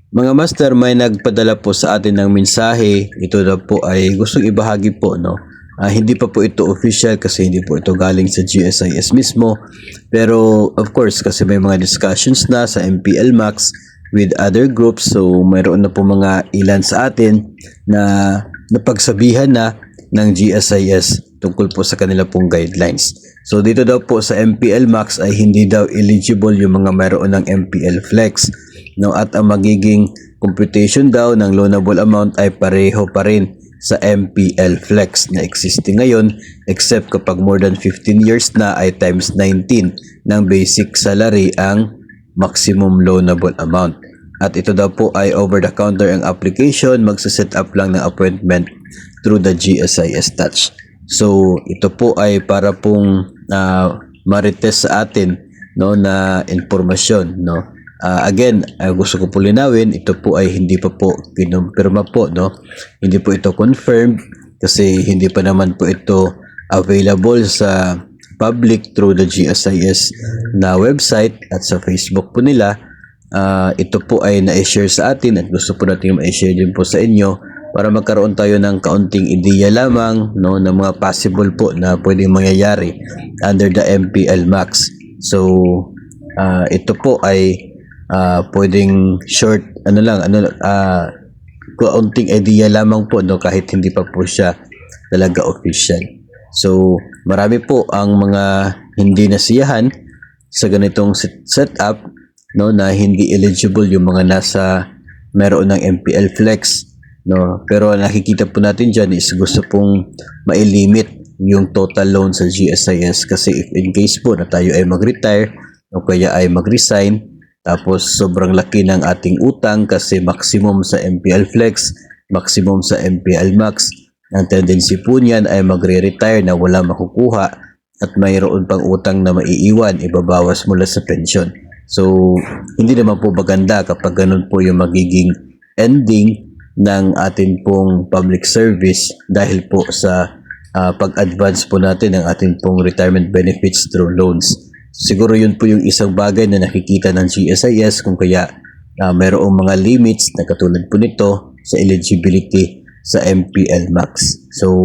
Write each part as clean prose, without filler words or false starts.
Mga master, may nagpadala po sa atin ng mensahe. Ito na po ay gustong ibahagi po, no? Hindi pa po ito official kasi hindi po ito galing sa GSIS mismo. Pero of course, kasi may mga discussions na sa MPL Max with other groups. So mayroon na po mga ilan sa atin na napagsabihan na ng GSIS tungkol po sa kanila pong guidelines. So dito daw po sa MPL Max ay hindi daw eligible yung mga mayroon ng MPL Flex, no, at ang magiging computation daw ng loanable amount ay pareho pa rin sa MPL Flex na existing ngayon, except kapag more than 15 years na ay times 19 ng basic salary ang maximum loanable amount. At ito daw po ay over the counter ang application, magsaset up lang ng appointment through the GSIS Touch. So ito po ay para pong marites sa atin, no, na impormasyon, no. Again, gusto ko po linawin, ito po ay hindi pa po kinumpirma po, no. Hindi po ito confirmed kasi hindi pa naman po ito available sa public through the GSIS na website at sa Facebook po nila. Ito po ay na-share sa atin at gusto po natin ma-share din po sa inyo para magkaroon tayo ng kaunting ideya lamang, no, ng mga possible po na pwedeng mangyayari under the MPL Max. So ito po ay pwedeng short kaunting idea lamang po, no, kahit hindi pa po siya talaga official. So marami po ang mga hindi nasiyahan sa ganitong setup, no, na hindi eligible yung mga nasa meron ng MPL Flex, no. Pero nakikita po natin dyan is gusto pong mailimit yung total loan sa GSIS kasi if in case po na tayo ay mag-retire o kaya ay mag-resign tapos sobrang laki ng ating utang kasi maximum sa MPL Flex, maximum sa MPL Max, ang tendency po niyan ay magre-retire na wala makukuha at mayroon pang utang na maiiwan, ibabawas mula sa pension. So hindi naman po maganda kapag ganun po yung magiging ending ng atin pong public service dahil po sa pag-advance po natin ng ating pong retirement benefits through loans. Siguro yun po yung isang bagay na nakikita ng GSIS kung kaya mayroong mga limits na katulad po nito sa eligibility sa MPL Max. So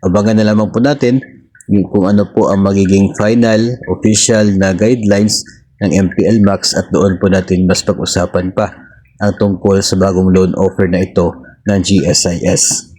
abangan na lamang po natin kung ano po ang magiging final official na guidelines ng MPL Max at doon po natin mas pag-usapan pa ang tungkol sa bagong loan offer na ito ng GSIS.